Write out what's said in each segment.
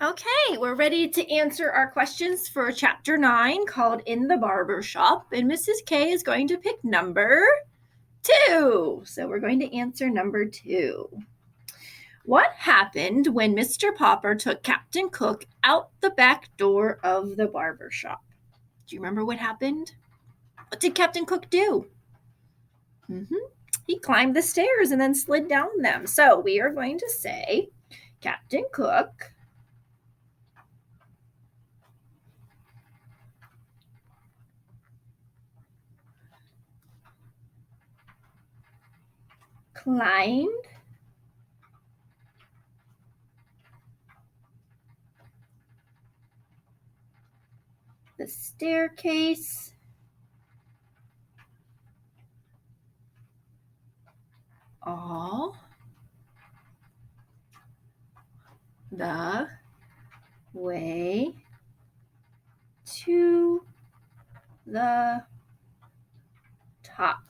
Okay, we're ready to answer our questions for chapter 9 called In the Barber Shop. And Mrs. K is going to pick number 2. So we're going to answer number 2. What happened when Mr. Popper took Captain Cook out the back door of the barber shop? Do you remember what happened? What did Captain Cook do? He climbed the stairs and then slid down them. So we are going to say Captain Cook climbed the staircase all the way to the top.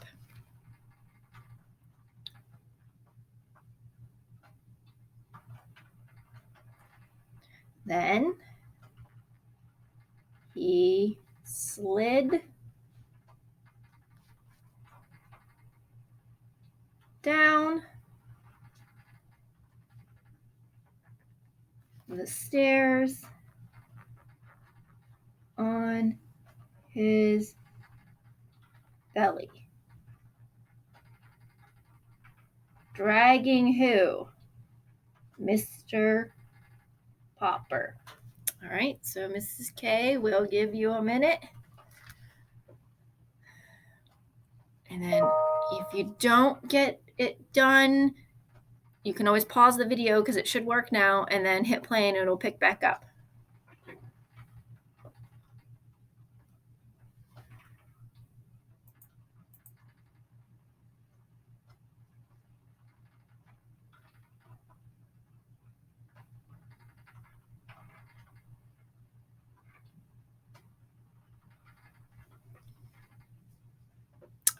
Then he slid down the stairs on his belly. Dragging who? Mr. Popper. All right, so Mrs. K will give you a minute. And then if you don't get it done, you can always pause the video because it should work now and then hit play and it'll pick back up.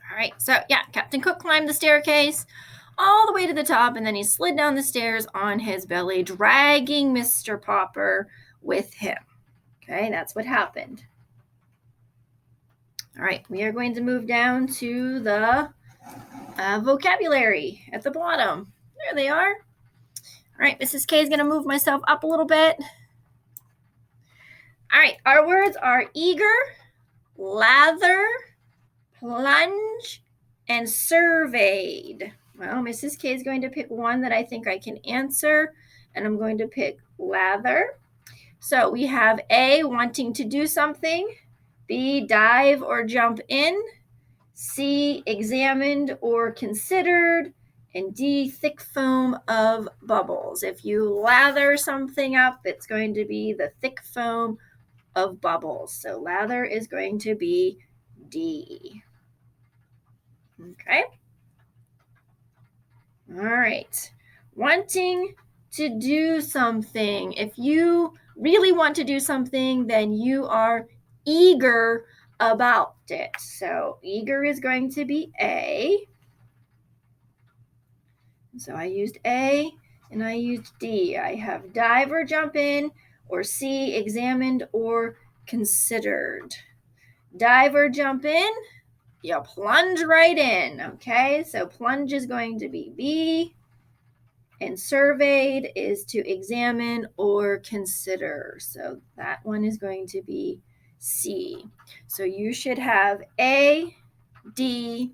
All right, so yeah, Captain Cook climbed the staircase all the way to the top, and then he slid down the stairs on his belly, dragging Mr. Popper with him. Okay, that's what happened. All right, we are going to move down to the vocabulary at the bottom. There they are. All right, Mrs. K is going to move myself up a little bit. All right, our words are eager, lather, plunge, and surveyed. Well, Mrs. K is going to pick one that I think I can answer, and I'm going to pick lather. So we have A, wanting to do something, B, dive or jump in, C, examined or considered, and D, thick foam of bubbles. If you lather something up, it's going to be the thick foam of bubbles. So lather is going to be D. Okay. All right. Wanting to do something. If you really want to do something, then you are eager about it. So eager is going to be A. So I used A and I used D. I have dive or jump in, or C, examined or considered. Dive or jump in, you plunge right in. Okay, so plunge is going to be B. And surveyed is to examine or consider. So that one is going to be C. So you should have A, D,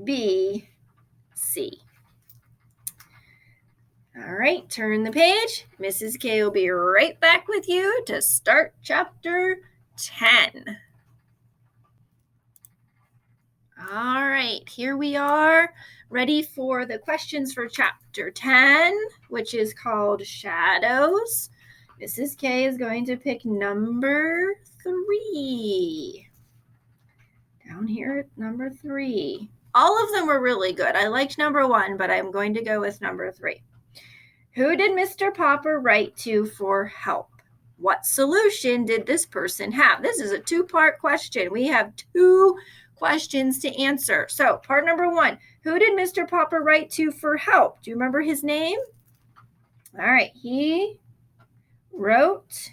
B, C. All right, turn the page. Mrs. K will be right back with you to start chapter 10. All right, here we are, ready for the questions for chapter 10, which is called Shadows. Mrs. K is going to pick number 3. Down here at number 3. All of them were really good. I liked number 1, but I'm going to go with number 3. Who did Mr. Popper write to for help? What solution did this person have? This is a 2-part question. We have 2 questions to answer. So part number 1, who did Mr. Popper write to for help? Do you remember his name? All right, he wrote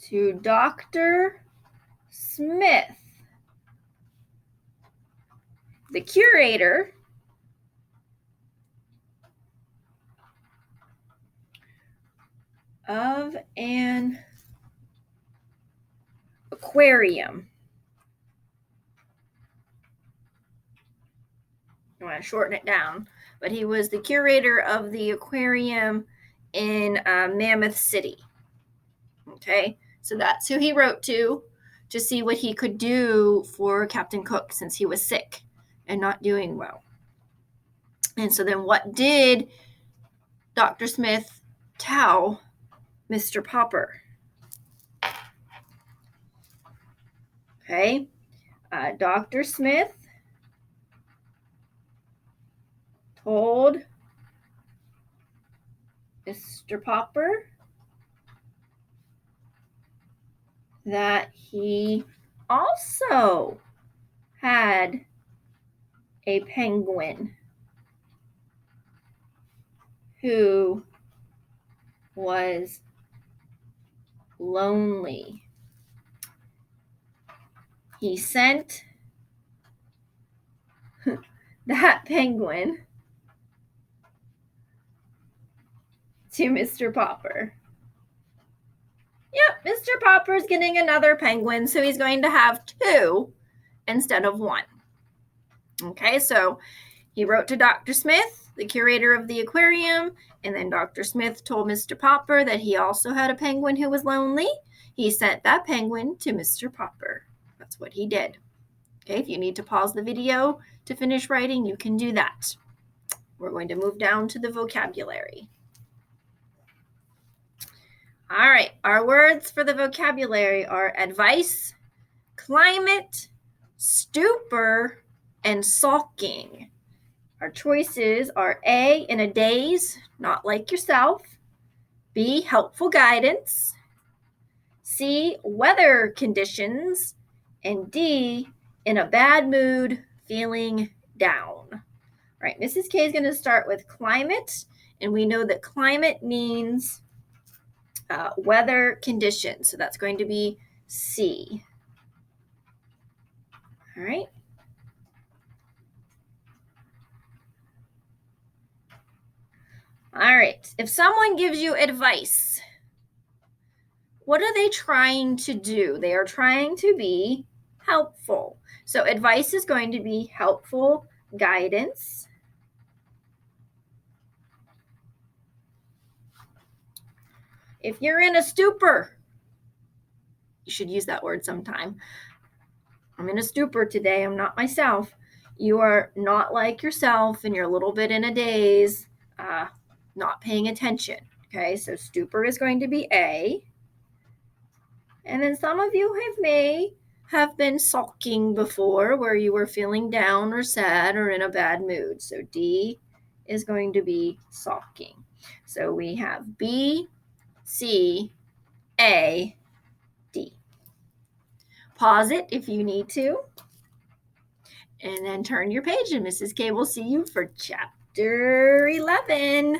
to Dr. Smith, the curator of an aquarium. I want to shorten it down, but he was the curator of the aquarium in Mammoth City. Okay, so that's who he wrote to see what he could do for Captain Cook since he was sick and not doing well. And so then what did Dr. Smith tell Mr. Popper? Okay, Dr. Smith told Mr. Popper that he also had a penguin who was lonely. He sent that penguin to Mr. Popper. Yep, Mr. Popper's getting another penguin, so he's going to have 2 instead of 1. Okay, so he wrote to Dr. Smith, the curator of the aquarium, and then Dr. Smith told Mr. Popper that he also had a penguin who was lonely. He sent that penguin to Mr. Popper. That's what he did. Okay, if you need to pause the video to finish writing, you can do that. We're going to move down to the vocabulary. All right, our words for the vocabulary are advice, climate, stupor, and sulking. Our choices are A, in a daze, not like yourself. B, helpful guidance. C, weather conditions. And D, in a bad mood, feeling down. All right, Mrs. K is going to start with climate, and we know that climate means weather conditions, so that's going to be C. All right. All right, if someone gives you advice, what are they trying to do? They are trying to be helpful. So advice is going to be helpful guidance. If you're in a stupor, you should use that word sometime. I'm in a stupor today. I'm not myself. You are not like yourself and you're a little bit in a daze, not paying attention. Okay, so stupor is going to be A. And then some of you may have been sulking before, where you were feeling down or sad or in a bad mood. So D is going to be sulking. So we have B, C, A, D. Pause it if you need to. And then turn your page and Mrs. K will see you for chapter 11.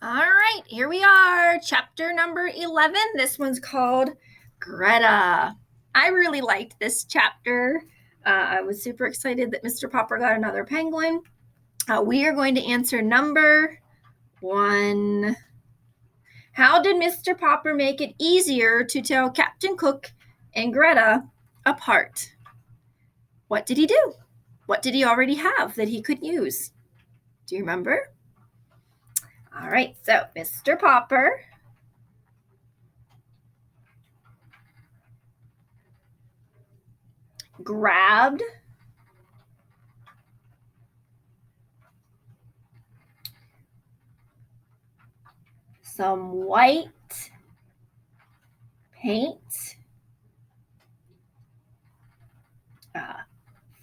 All right, here we are, chapter number 11. This one's called Greta. I really liked this chapter. I was super excited that Mr. Popper got another penguin. We are going to answer number 1. How did Mr. Popper make it easier to tell Captain Cook and Greta apart? What did he do? What did he already have that he could use? Do you remember? All right, so Mr. Popper grabbed some white paint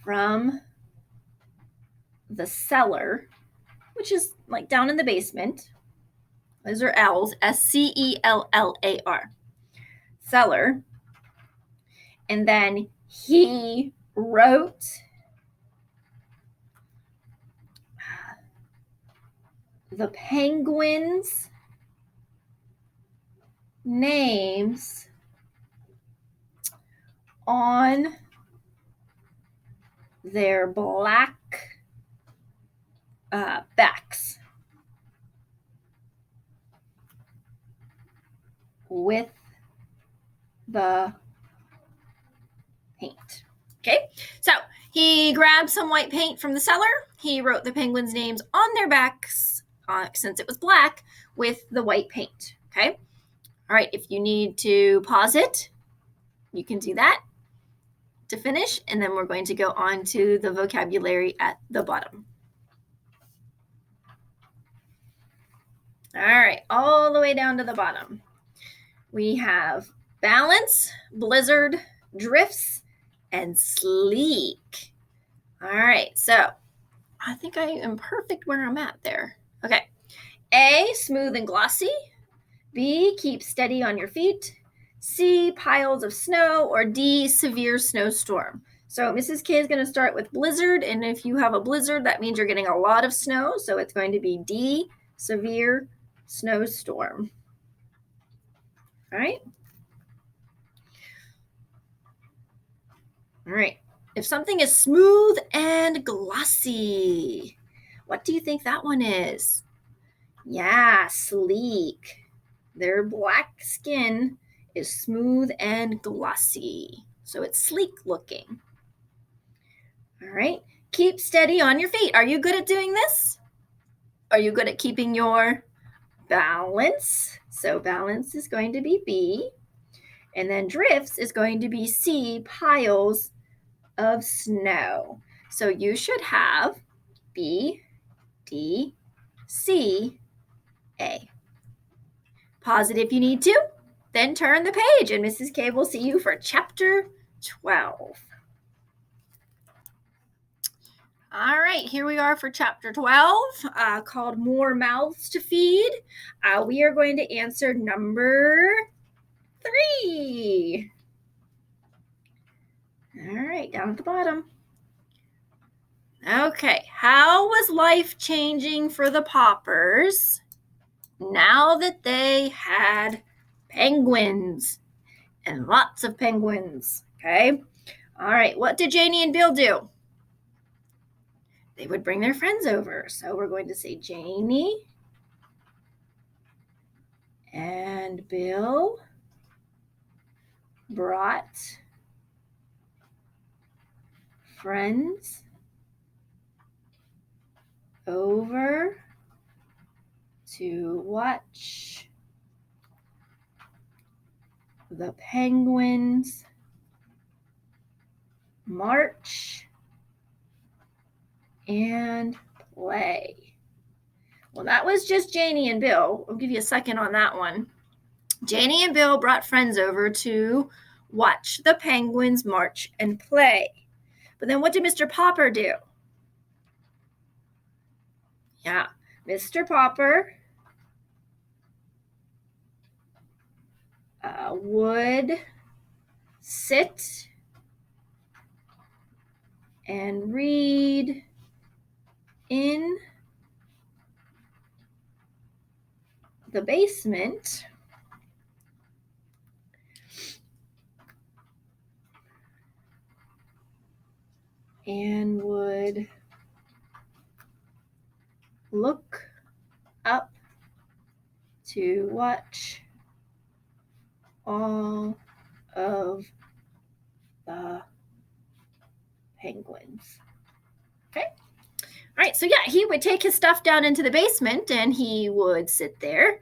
from the cellar, which is like down in the basement. Those are L's, S-C-E-L-L-A-R, cellar. And then he wrote the penguins' names on their black backs with the paint. Okay, so he grabbed some white paint from the cellar. He wrote the penguins' names on their backs, since it was black, with the white paint. Okay, all right, if you need to pause it, you can do that to finish, and then we're going to go on to the vocabulary at the bottom. All right, all the way down to the bottom. We have balance, blizzard, drifts, and sleek. All right, so I think I am perfect where I'm at there. Okay, A, smooth and glossy. B, keep steady on your feet. C, piles of snow. Or D, severe snowstorm. So Mrs. K is going to start with blizzard, and if you have a blizzard, that means you're getting a lot of snow, so it's going to be D, severe snowstorm. All right. All right. If something is smooth and glossy, what do you think that one is? Yeah, sleek. Their black skin is smooth and glossy, so it's sleek looking. All right. Keep steady on your feet. Are you good at doing this? Are you good at keeping your balance? So balance is going to be B. And then drifts is going to be C, piles of snow. So you should have B, D, C, A. Pause it if you need to, then turn the page, and Mrs. K will see you for chapter 12. All right, here we are for chapter 12, called More Mouths to Feed. We are going to answer number 3. All right, down at the bottom. Okay, how was life changing for the Poppers now that they had penguins and lots of penguins? Okay, all right, what did Janie and Bill do? They would bring their friends over. So we're going to say Janie and Bill brought friends over to watch the penguins march and play. Well, that was just Janie and Bill. I'll give you a second on that one. Janie and Bill brought friends over to watch the penguins march and play. But then what did Mr. Popper do? Yeah, Mr. Popper would sit and read in the basement and would look up to watch all of the penguins. Okay. All right, so yeah, he would take his stuff down into the basement and he would sit there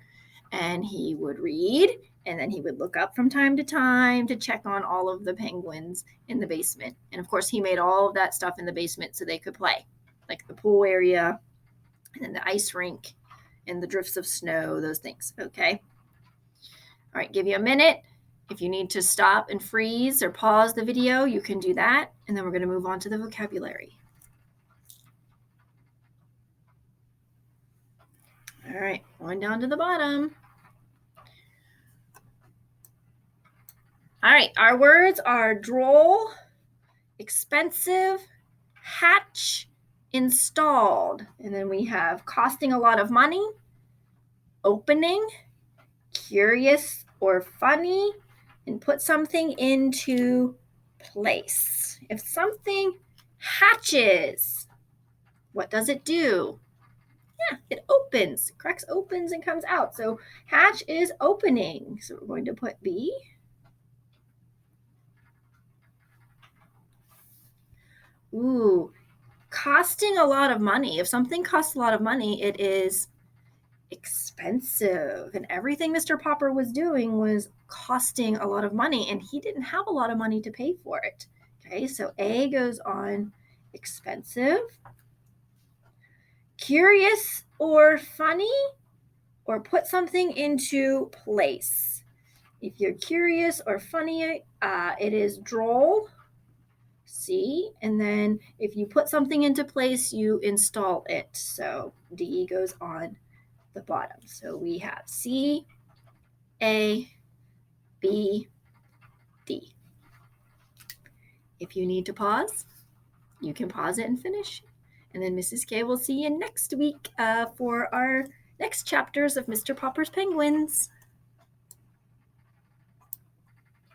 and he would read, and then he would look up from time to time to check on all of the penguins in the basement. And of course, he made all of that stuff in the basement so they could play, like the pool area and then the ice rink and the drifts of snow, those things. Okay. All right, give you a minute. If you need to stop and freeze or pause the video, you can do that. And then we're going to move on to the vocabulary. All right, going down to the bottom. All right, our words are droll, expensive, hatch, installed. And then we have costing a lot of money, opening, curious or funny, and put something into place. If something hatches, what does it do? Yeah, it opens. Cracks opens and comes out. So hatch is opening. So we're going to put B. Ooh, costing a lot of money. If something costs a lot of money, it is expensive. And everything Mr. Popper was doing was costing a lot of money, and he didn't have a lot of money to pay for it. Okay, so A goes on expensive. Curious or funny, or put something into place. If you're curious or funny, it is droll. C. And then if you put something into place, you install it. So D goes on the bottom. So we have C, A, B, D. If you need to pause, you can pause it and finish. And then Mrs. K will see you next week for our next chapters of Mr. Popper's Penguins.